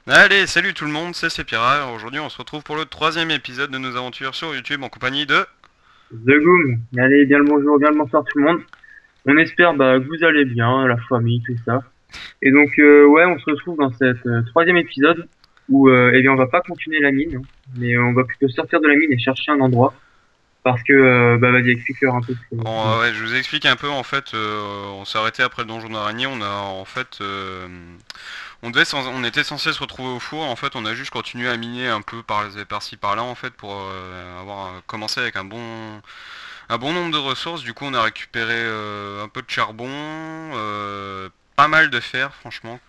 Allez, salut tout le monde, c'est Pierre. Aujourd'hui, on se retrouve pour le troisième épisode de nos aventures sur YouTube en compagnie de... The Goom, allez, bien le bonjour, bien le bonsoir tout le monde. On espère que vous allez bien, la famille, tout ça. Et donc, ouais, on se retrouve dans cet troisième épisode où, eh bien, on va pas continuer la mine, hein, mais on va plutôt sortir de la mine et chercher un endroit. Parce que, vas-y, explique-leur un peu ce que... Bon, ouais, je vous explique un peu, en fait, on s'est arrêté après le donjon d'araignée, on a, en fait, on était censé se retrouver au four, en fait, on a juste continué à miner un peu par-ci par-là, en fait, pour avoir commencé avec un bon nombre de ressources. Du coup, on a récupéré un peu de charbon, pas mal de fer, franchement.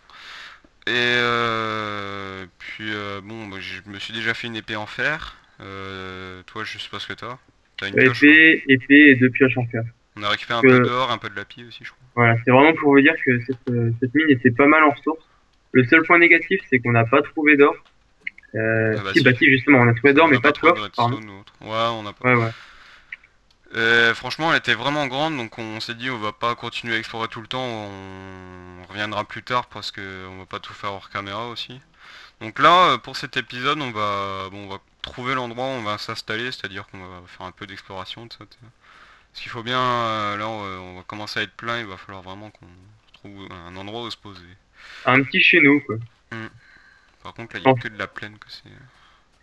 Et puis bon, bah, je me suis déjà fait une épée en fer. Toi, je sais pas ce que t'as. T'as une pioche, hein. Épée et deux pioches en fer. On a récupéré un peu Que, d'or, un peu de lapis aussi, je crois. voilà, c'est vraiment pour vous dire que cette mine était pas mal en ressources. Le seul point négatif, c'est qu'on n'a pas trouvé d'or. Ah bah Si, bah si, si, justement, on a trouvé d'or, on mais n'a pas pas de trouvé de coffre, pardon. redstone ou autre. Ouais, on n'a pas. Ouais, ouais. Franchement, elle était vraiment grande, donc on s'est dit on va pas continuer à explorer tout le temps. On reviendra plus tard parce que on va pas tout faire hors caméra aussi. Donc là, pour cet épisode, on va trouver l'endroit où on va s'installer, c'est-à-dire qu'on va faire un peu d'exploration de ça. Parce qu'il faut bien, là on va commencer à être plein, il va falloir vraiment qu'on trouve un endroit où se poser. Un petit chez nous, quoi. Hmm. Par contre là il y a que de la plaine que c'est...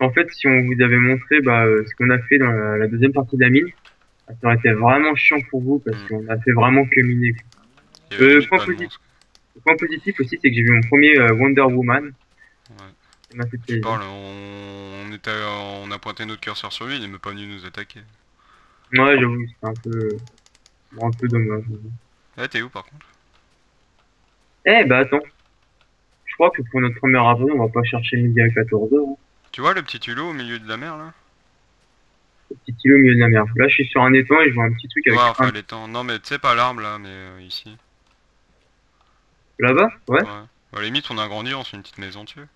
En fait, si on vous avait montré ce qu'on a fait dans la deuxième partie de la mine, ça aurait été vraiment chiant pour vous parce Hmm. qu'on a fait vraiment que miner, quoi. Il y avait limite pas de Positif, monstres. point positif aussi, c'est que j'ai vu mon premier Wonder Woman. Ouais. Ça m'a fait Tu plaisir. parles, on a pointé notre curseur sur lui, il est même pas venu nous attaquer. Ouais, j'avoue, c'était un peu dommage. Eh, t'es où par contre? Eh, bah attends, je crois que pour notre première aventure, on va pas chercher midi à 14h, hein. Tu vois le petit tulot au milieu de la mer là? Petit îlot au milieu de la mer. Là, je suis sur un étang et je vois un petit truc Ouais, avec un... enfin l'étang. Non mais tu sais pas l'arbre là, mais ici. Là-bas? Ouais? Ouais. À la limite on a grandi, on se fait une petite maison dessus.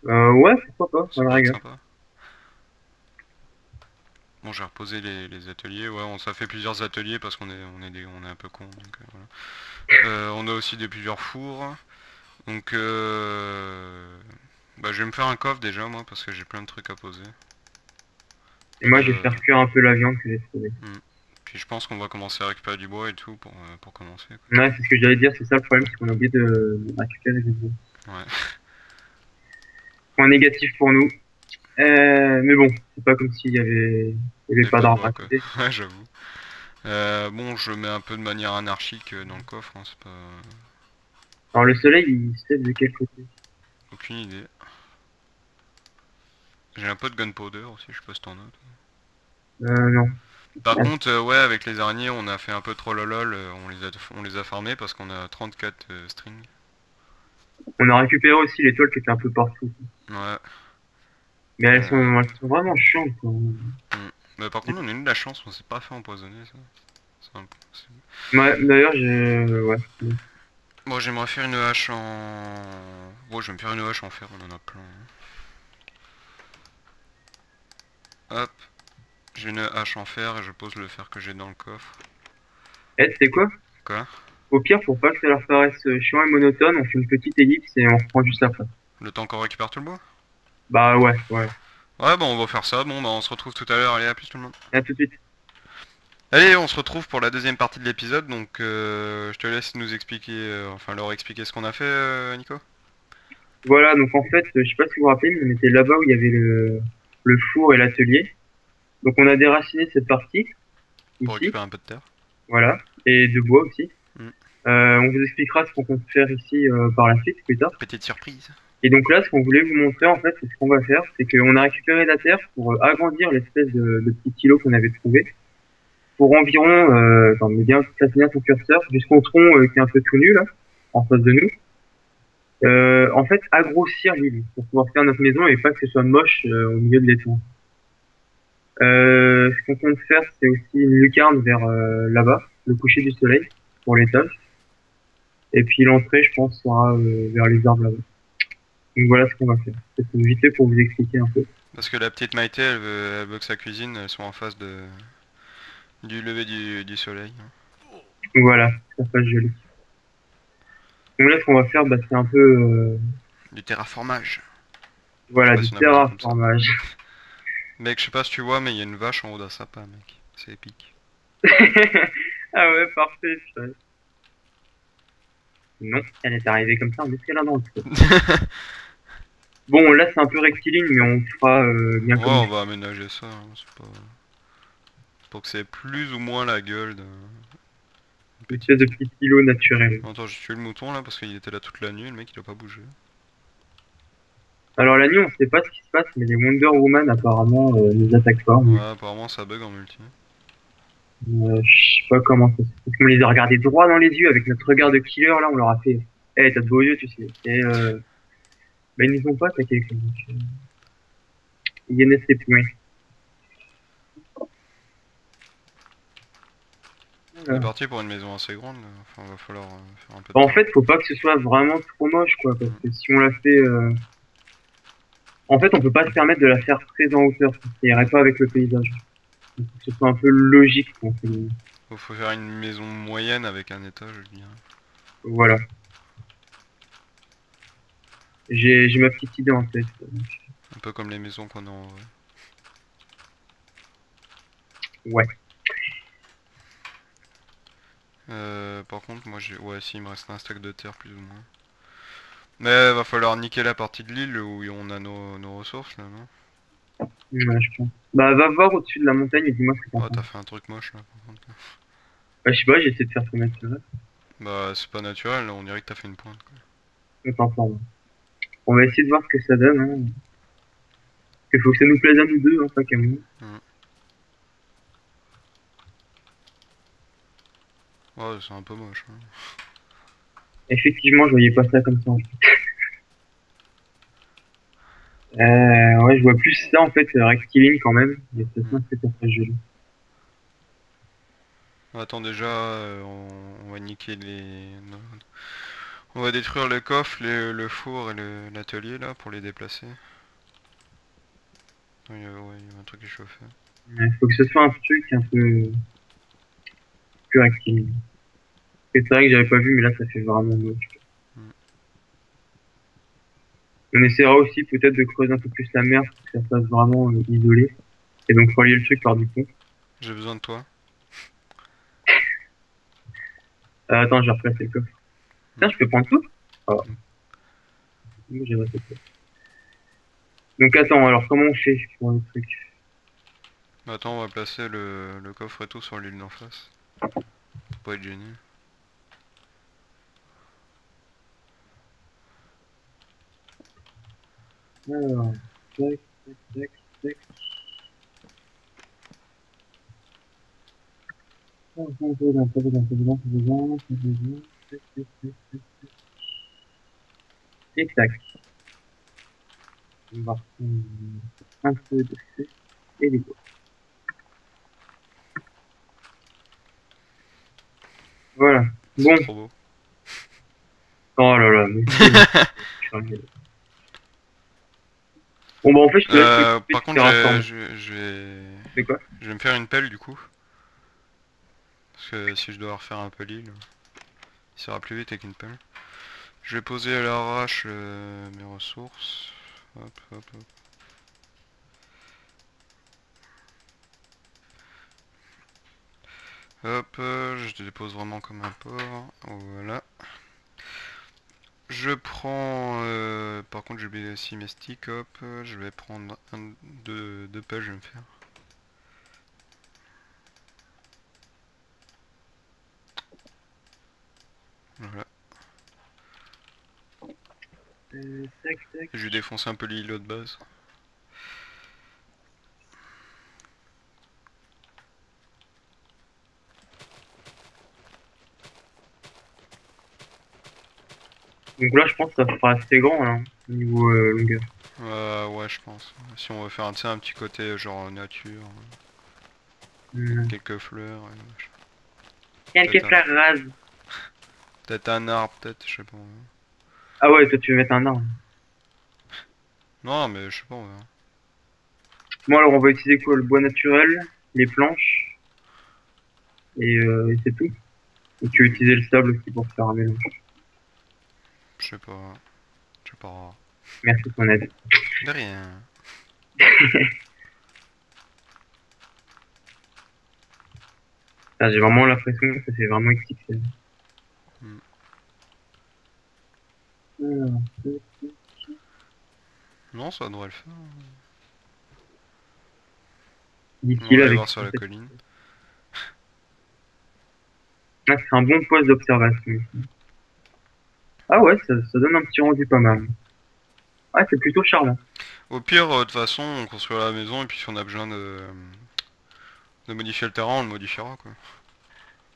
Ouais, pourquoi pas, à Ça la peut être rigueur. sympa. Bon, j'ai reposé les ateliers. Ouais, ça fait plusieurs ateliers parce on est un peu con. Donc, voilà. On a aussi plusieurs fours. Donc, bah, je vais me faire un coffre déjà, moi, parce que j'ai plein de trucs à poser. Et moi, je vais Euh, faire cuire un peu la viande que j'ai trouvée. hmm. Puis je pense qu'on va commencer à récupérer du bois et tout pour commencer, quoi. Ouais, c'est ce que j'allais dire, c'est ça le problème, c'est qu'on a oublié de récupérer les œufs. Ouais. Point négatif pour nous. Mais bon, c'est pas comme il y Il avait n'y a pas pas de d'arbre bois, à quoi. côté. Ouais, j'avoue. Bon, je mets un peu de manière anarchique dans le coffre, hein, c'est pas... Alors le soleil, il se lève de quel côté? Aucune idée. J'ai un peu de gunpowder aussi, je sais pas si t'en as. Non. Par Ah, contre, ouais, avec les araignées, on a fait un peu trop lolol, on les a farmés parce qu'on a 34 strings. on a récupéré aussi les toiles qui étaient un peu partout. Ouais. Mais Euh, elles sont vraiment chiantes, quoi. Mais par contre, on a eu de la chance, on s'est pas fait empoisonner, ça. Ouais, d'ailleurs, ouais. Bon, j'aimerais faire une hache en... Bon, je vais me faire une hache en fer, on en a plein, hein. Hop, j'ai une hache en fer et je pose le fer que j'ai dans le coffre. C'est quoi? Quoi? Au pire, pour pas que ça leur paraisse chiant et monotone, on fait une petite ellipse et on reprend juste après. Le temps qu'on récupère tout le bois? Bah ouais, ouais. Ouais, bon, on va faire ça. Bon, bah, on se retrouve tout à l'heure. Allez, à plus tout le monde. À tout de suite. Allez, on se retrouve pour la deuxième partie de l'épisode. Donc, je te laisse nous expliquer, enfin, leur expliquer ce qu'on a fait, Nico. Voilà, donc en fait, je sais pas si vous vous rappelez, mais on était là-bas où il y avait le four et l'atelier. Donc on a déraciné cette partie, Pour ici, récupérer un peu de terre. voilà, et de bois aussi. Hmm. On vous expliquera ce qu'on compte faire ici par la suite, plus tard. Petite surprise. Et donc là, ce qu'on voulait vous montrer, en fait, c'est ce qu'on va faire, c'est qu'on a récupéré la terre pour agrandir l'espèce de petit îlot qu'on avait trouvé, pour environ, attends, mais bien, place bien ton curseur, jusqu'au tronc qui est un peu tout nu, là, en face de nous. En fait, agrossir l'île pour pouvoir faire notre maison et pas que ce soit moche au milieu de l'étang. Ce qu'on compte faire, c'est aussi une lucarne vers là-bas, le coucher du soleil pour l'étage. Et puis l'entrée, je pense, sera vers les arbres là-bas. Donc voilà ce qu'on va faire. C'est vite fait pour vous expliquer un peu. Parce que la petite Maïté, elle veut que sa cuisine soit en face du lever du soleil. Donc voilà, ça fasse joli. Donc là, ce qu'on va faire, c'est un peu Du terraformage. Je sais Voilà, pas du si on appelle ça comme ça. terraformage. Mec, je sais pas si tu vois, mais il y a une vache en haut d'un sapin, mec. C'est épique. Ah ouais, parfait. Purée. Non, elle est arrivée comme ça en escaladant dans le trou. Bon, là c'est un peu rectiligne, mais on fera bien Ouais, comme il on faut. va aménager ça, hein, c'est pas... Pour que c'est plus ou moins la gueule d'un Une petit espèce de îlot. petit îlot naturel. Attends, j'ai tué le mouton là parce qu'il était là toute la nuit, le mec il a pas bougé. Alors la nuit, on sait pas ce qui se passe, mais les Wonder Woman apparemment nous attaquent pas. Ouais, apparemment ça bug en multi. Je sais pas comment ça se fait. Parce qu'on les a regardés droit dans les yeux avec notre regard de killer, là, on leur a fait Eh, t'as de beaux yeux, tu sais. Et bah, ils nous ont pas attaqué. Quoi. Donc, ils gagnaient ses points. On est Voilà. parti pour une maison assez grande, là. Enfin va falloir faire un peu de Bah, en travaux. fait, faut pas que ce soit vraiment trop moche, quoi. Parce que si on la fait. En fait, on peut pas se permettre de la faire très en hauteur. Ça irait pas avec le paysage. Il faut que ce soit un peu logique. Quoi. Faut faire une maison moyenne avec un étage, je dirais. Voilà. J'ai ma petite idée en tête. Un peu comme les maisons qu'on a en vrai. Ouais. Par contre, moi j'ai... Ouais, si, il me reste un stack de terre plus ou moins. Mais va falloir niquer la partie de l'île où on a nos ressources là, non? Ouais, je pense. Bah, va voir au-dessus de la montagne et dis-moi ce que t'en Oh, penses. t'as fait un truc moche là par contre. Bah, je sais pas, j'essaie de faire ça naturel. Bah, c'est pas naturel, là, on dirait que t'as fait une pointe quoi. Attends, pardon. On va essayer de voir ce que ça donne. Hein. Il faut que ça nous plaise à nous deux, hein, pas qu'à moi. Hmm. Ouais, c'est un peu moche. Hein. Effectivement, je voyais pas ça comme ça. En fait. Ouais, je vois plus ça en fait, rectiligne quand même. Mais c'est Hmm. ça, c'est très joli. Attends, déjà, on va niquer on va détruire le coffre, le four et l'atelier là pour les déplacer. Ouais, il y a un truc qui chauffait. Il faut que ce soit un truc un peu plus rectiligne. Et c'est vrai que j'avais pas vu, mais là ça fait vraiment moche. Hmm. On essaiera aussi peut-être de creuser un peu plus la mer pour que ça fasse vraiment isolé. Et donc relier le truc par du pont. J'ai besoin de toi. Attends, je vais replacer le coffre. Hmm. Tiens, je peux prendre tout? Ah, Hmm. moi, j'ai raté ça. Donc attends, alors comment on fait pour le truc? Attends, on va placer le coffre et tout sur l'île d'en face. Faut pas être gêné. Alors, tac, tac, tac, tac. Tac, tac, tac, tac. On va reprendre un peu de feu et des bois. Voilà. Bon. C'est trop beau. Oh là là, mais c'est bon. Bon, bah en fait, je te laisse m'occuper Par du contre, terraform. C'est quoi? je vais me faire une pelle du coup. Parce que si je dois refaire un peu l'île, ça ira plus vite avec une pelle. Je vais poser à l'arrache mes ressources. Hop, hop, hop. Hop, je dépose vraiment comme un porc. Voilà. Je prends... par contre, j'ai oublié aussi mes sticks. Hop, je vais prendre deux pelles, je vais me faire. Voilà. Tac, tac. Je vais défoncer un peu l'îlot de base. Donc là, je pense que ça fera assez grand, là, au niveau longueur. Ouais, je pense. Si on veut faire un petit côté genre nature, avec Hmm. quelques fleurs. Quelques fleurs rases. Peut-être un arbre, peut-être, je sais pas. Ah ouais, toi, tu veux mettre un arbre. Non, mais je sais pas. On verra. Bon, alors, on va utiliser quoi? Le bois naturel, les planches, et c'est tout. Et tu veux utiliser le sable aussi pour faire un mélange. Je sais pas. Je sais pas. Merci de ton aide. De rien. Ah, j'ai vraiment l'impression que ça fait vraiment XXL. Hmm. Alors, Non, ça devrait le faire. On dit-il va aller avec... voir sur la colline. Ah, c'est un bon poste d'observation. Ah ouais, ça donne un petit rendu pas mal. Ah, c'est plutôt charmant. Au pire, de toute façon, on construira la maison et puis si on a besoin de modifier le terrain, on le modifiera quoi.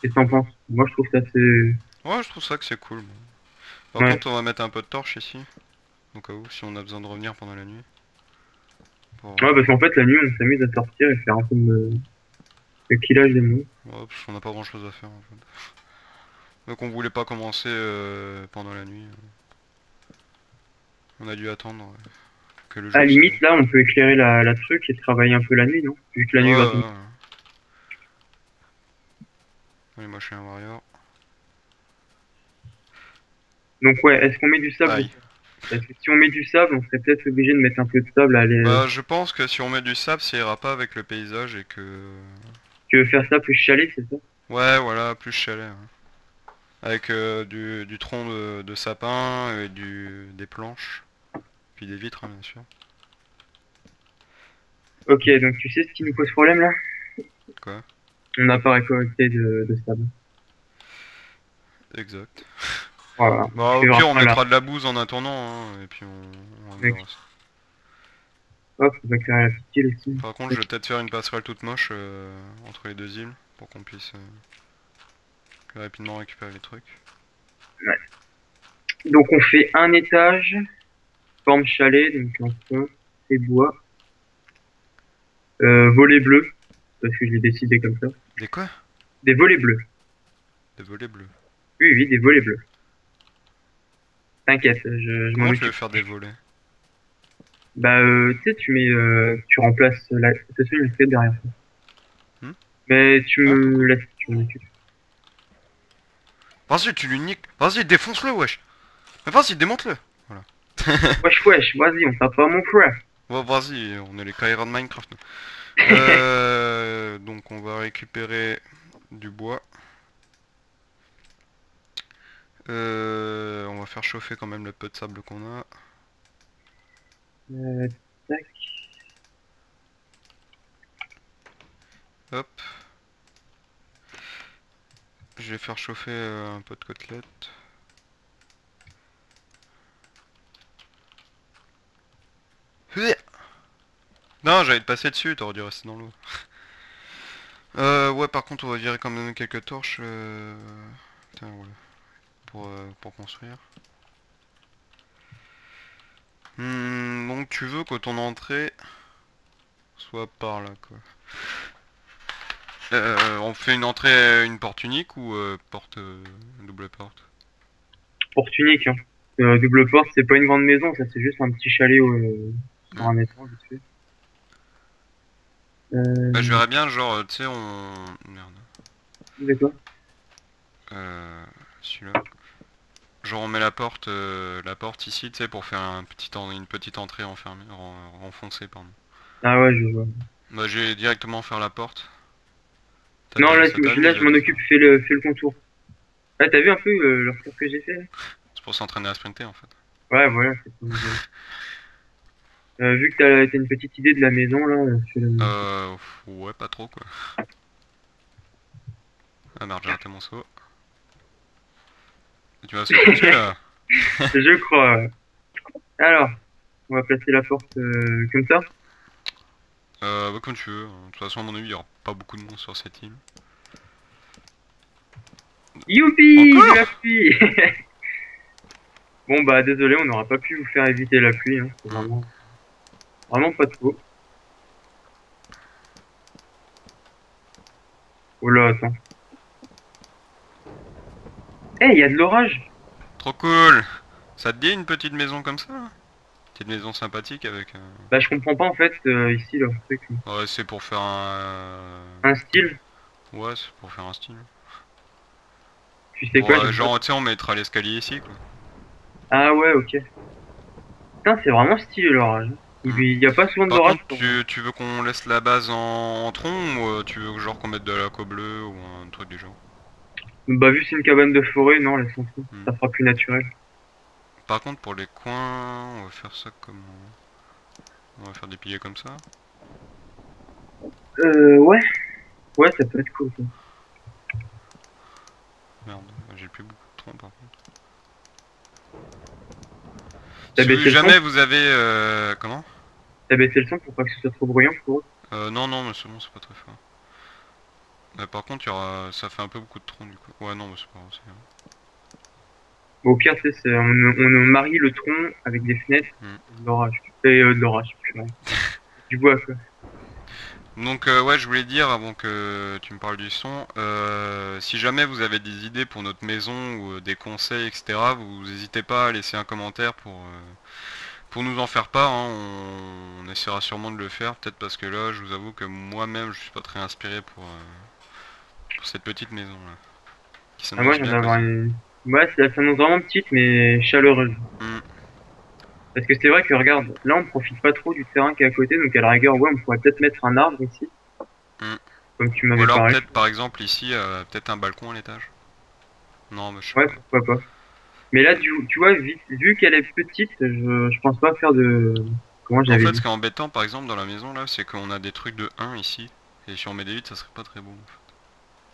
Qu'est-ce que t'en penses? Moi, je trouve ça assez... Ouais, je trouve ça que c'est cool. Bon. Par Ouais. contre, on va mettre un peu de torche ici, au cas où, si on a besoin de revenir pendant la nuit. Pour... Ouais, parce qu'en fait, la nuit, on s'amuse à sortir et faire un peu de killage des monstres. Ouais, parce qu'on n'a pas grand chose à faire en fait. Donc on voulait pas commencer pendant la nuit. On a dû attendre que le À la jour se lève. limite, là, on peut éclairer la truc et travailler un peu la nuit, non? Vu que la Ouais, nuit va ouais, tomber. ouais. Allez, moi je suis un warrior. Donc ouais, est-ce qu'on met du sable ou Aïe. pas? Parce que si on met du sable, on serait peut-être obligé de mettre un peu de sable à aller... Bah je pense que si on met du sable, ça ira pas avec le paysage et que... Tu veux faire ça plus chalet, c'est ça? Ouais, voilà, plus chalet. Ouais. Avec du tronc de sapin et des planches. Puis des vitres, hein, bien sûr. Ok, donc tu sais ce qui nous pose problème là? Quoi? On n'a pas récolté de sable. Exact. Voilà, Bah c'est au pire, on vraiment là. mettra de la bouse en attendant, hein, et puis on Mec, verra ça. hop, on va éclairer la petite île aussi. Par contre, je vais peut-être faire une passerelle toute moche entre les deux îles pour qu'on puisse plus rapidement récupérer les trucs. Ouais. Donc on fait un étage, forme chalet, donc en fond, c'est bois. Volets bleus, parce que je l'ai décidé comme ça. Des quoi? Des volets bleus. Des volets bleus. Oui, oui, des volets bleus. T'inquiète, je m'en Comment tu veux occupe. faire des volets? Bah, tu sais, tu remplaces la station une fait derrière ça. Hmm. Mais tu Ah, me pourquoi? laisses, tu m'en occupes. Vas-y, tu lui niques. Vas-y, défonce-le, wesh. Mais vas-y, démonte-le. Voilà. Wesh, wesh, vas-y, on tape pas mon frère. Bon, vas-y, on est les Kaira de Minecraft. Nous. Donc on va récupérer du bois. On va faire chauffer quand même le peu de sable qu'on a. Euh, tac. Hop. Je vais faire chauffer un peu de côtelettes. Hué. Non, j'allais te passer dessus, t'aurais dû rester dans l'eau. Ouais, par contre, on va virer quand même quelques torches. Putain, ouais, pour construire. Donc tu veux que ton entrée soit par là, quoi. On fait une entrée, une porte unique ou porte double porte? Porte unique, hein. Double porte, c'est pas une grande maison, ça c'est juste un petit chalet sur Hmm. un étage, vite fait. Bah, je Euh, verrais bien, genre, tu sais, on... Merde. d'accord. Celui-là. Genre, on met la porte ici, tu sais, pour faire une petite entrée enfermée, renfoncée, pardon. Ah ouais, je vois. Bah, je vais directement faire la porte. Non, là, Ça t'amuse là, je m'en de faire. occupe, fais le contour. Ah, t'as vu un peu le retour que j'ai fait, là? C'est pour s'entraîner à sprinter, en fait. Ouais, voilà, c'est ça. Vu que t'as une petite idée de la maison, là, fais le... Ouais, pas trop, quoi. Ah merde, j'ai raté mon saut. Tu m'as sauté dessus, là? Je crois. Alors, on va placer la porte comme ça. Bah, comme tu veux. De toute façon, à mon avis, il y aura pas beaucoup de monde sur cette île. Youpi, de la Encore? pluie. Bon, bah, désolé, on n'aura pas pu vous faire éviter la pluie, hein. C'est Hmm. vraiment pas trop. Oh là, attends. Eh, il y a de l'orage. Trop cool! Ça te dit une petite maison comme ça? Petite maison sympathique avec... Bah, je comprends pas, en fait, ici, leur truc. Ouais, c'est pour faire un... Un style. Ouais, c'est pour faire un style. Tu sais Bon, quoi, j'aime pas. genre, tu sais, on mettra l'escalier ici, quoi. Ah ouais, ok. Putain, c'est vraiment stylé l'orage. Il y a pas souvent Par d'orage. contre, tu veux qu'on laisse la base en tronc ou tu veux genre qu'on mette de la co bleue ou un truc du genre? Bah, vu que c'est une cabane de forêt, non, laisse en fond. Hmm. Ça fera plus naturel. Par contre, pour les coins, on va faire ça comme... On va faire des piliers comme ça. Ouais. Ouais, ça peut être cool, ça. Merde, j'ai plus beaucoup de troncs par contre. T'as Si baissé le son? jamais vous avez... comment? T'as baissé le son pour pas que ce soit trop bruyant pour eux? Non, non, mais c'est bon, c'est pas très fort. Mais par contre, ça fait un peu beaucoup de troncs du coup. Ouais, non, mais c'est pas grave, c'est bien. Bon, au pire, tu sais, on marie le tronc avec des fenêtres, de l'orage. De l'orage, purée. Du bois, quoi. Donc ouais, je voulais dire avant que tu me parles du son, si jamais vous avez des idées pour notre maison ou des conseils, etc., vous n'hésitez pas à laisser un commentaire pour nous en faire part. Hein. On essaiera sûrement de le faire, peut-être parce que là, je vous avoue que moi-même, je suis pas très inspiré pour cette petite maison là, qui Ah, moi, s'annonce j'en bien ai avoir cosy. une. Ouais, ça s'annonce vraiment petite, mais chaleureuse. Hmm, Parce que c'est vrai que, regarde, là, on profite pas trop du terrain qui est à côté, donc à la rigueur, ouais, on pourrait peut-être mettre un arbre ici, hmm. comme tu Ou m'avais alors parlé. peut-être par exemple ici, peut-être un balcon à l'étage. Non, mais je sais Ouais, pas. pourquoi pas. Mais là, tu vois, vu qu'elle est petite, je pense pas faire de... Comment En j'avais fait, ce dit? qui est embêtant par exemple dans la maison là, c'est qu'on a des trucs de 1 ici. Et si on met des 8, ça serait pas très beau.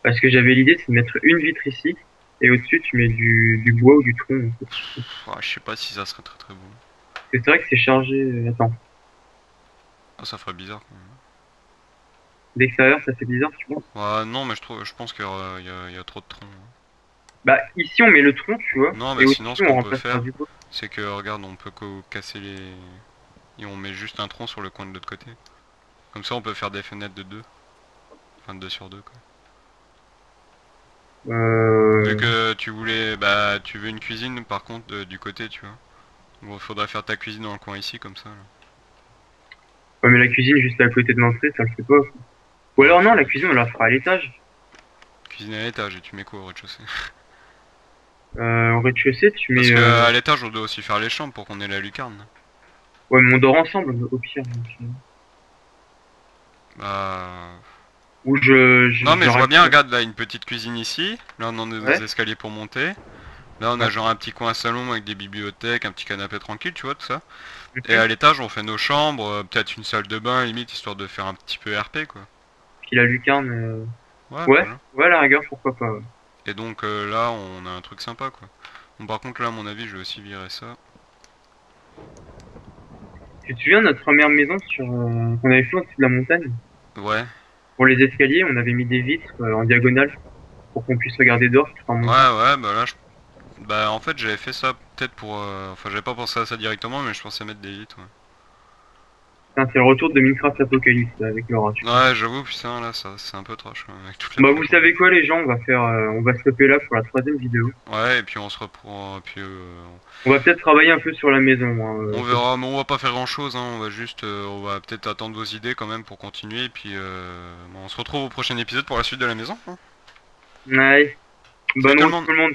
Parce que j'avais l'idée, c'est de mettre une vitre ici, et au-dessus, tu mets du bois ou du tronc, en fait. Je sais pas si ça serait très très beau. Parce que c'est vrai que c'est chargé... Attends. Ah, ça ferait bizarre quand même. D'extérieur, ça fait bizarre, tu penses? Ouais, non, mais je pense qu'il y a trop de troncs. Bah, ici, on met le tronc, tu vois, Non, et mais sinon, ce au-dessus, on qu'on peut remplace par faire, du bois. c'est que, regarde, on peut casser les... Et on met juste un tronc sur le coin de l'autre côté. Comme ça, on peut faire des fenêtres de 2. Enfin, de 2 sur 2, quoi. Vu Euh... que tu voulais... Bah, tu veux une cuisine, par contre, du côté, tu vois. Bon, faudrait faire ta cuisine dans le coin ici, comme ça. Là. Ouais, mais la cuisine juste à côté de l'entrée, ça le fait pas. Ou Ouais, alors non, puis... la cuisine, on la fera à l'étage. Cuisine à l'étage, et tu mets quoi au rez-de-chaussée? Au rez-de-chaussée, tu Parce mets... que à l'étage, on doit aussi faire les chambres pour qu'on ait la lucarne. Ouais, mais on dort ensemble, au pire. Donc, Bah... Ou Non, mais je je vois bien, raccroche. regarde, là, une petite cuisine ici. Là, on a des Ouais, escaliers pour monter. Là, on a ouais. genre un petit coin salon avec des bibliothèques, un petit canapé tranquille, tu vois, tout ça. Et Mhm. à l'étage, on fait nos chambres, peut-être une salle de bain, limite, histoire de faire un petit peu RP, quoi. Puis la lucarne... Ouais, Ouais, voilà. ouais, à la rigueur, pourquoi pas. Ouais. Et donc là, on a un truc sympa, quoi. Bon, par contre, là, à mon avis, je vais aussi virer ça. Tu te souviens de notre première maison qu'on avait fait au-dessus de la montagne? Ouais. Pour les escaliers, on avait mis des vitres en diagonale pour qu'on puisse regarder dehors tout en Ouais, montant. ouais, bah là, bah, en fait, j'avais fait ça peut-être pour... Enfin, j'avais pas pensé à ça directement, mais je pensais mettre des vitres, ouais. Putain, c'est le retour de Minecraft Apocalypse là, avec l'orage. Ouais, j'avoue, putain, là, ça, c'est un peu trash, ouais, avec toute la Bah pluie vous qu'on a. savez quoi les gens, on va stopper là pour la troisième vidéo. Ouais, et puis on se reprend, et puis On va peut-être travailler un peu sur la maison. on verra, mais on va pas faire grand chose, hein, on va juste, on va peut-être attendre vos idées quand même pour continuer, et puis bon, on se retrouve au prochain épisode pour la suite de la maison. Hein. Ouais. Salut Bonne tout le route monde! tout le monde.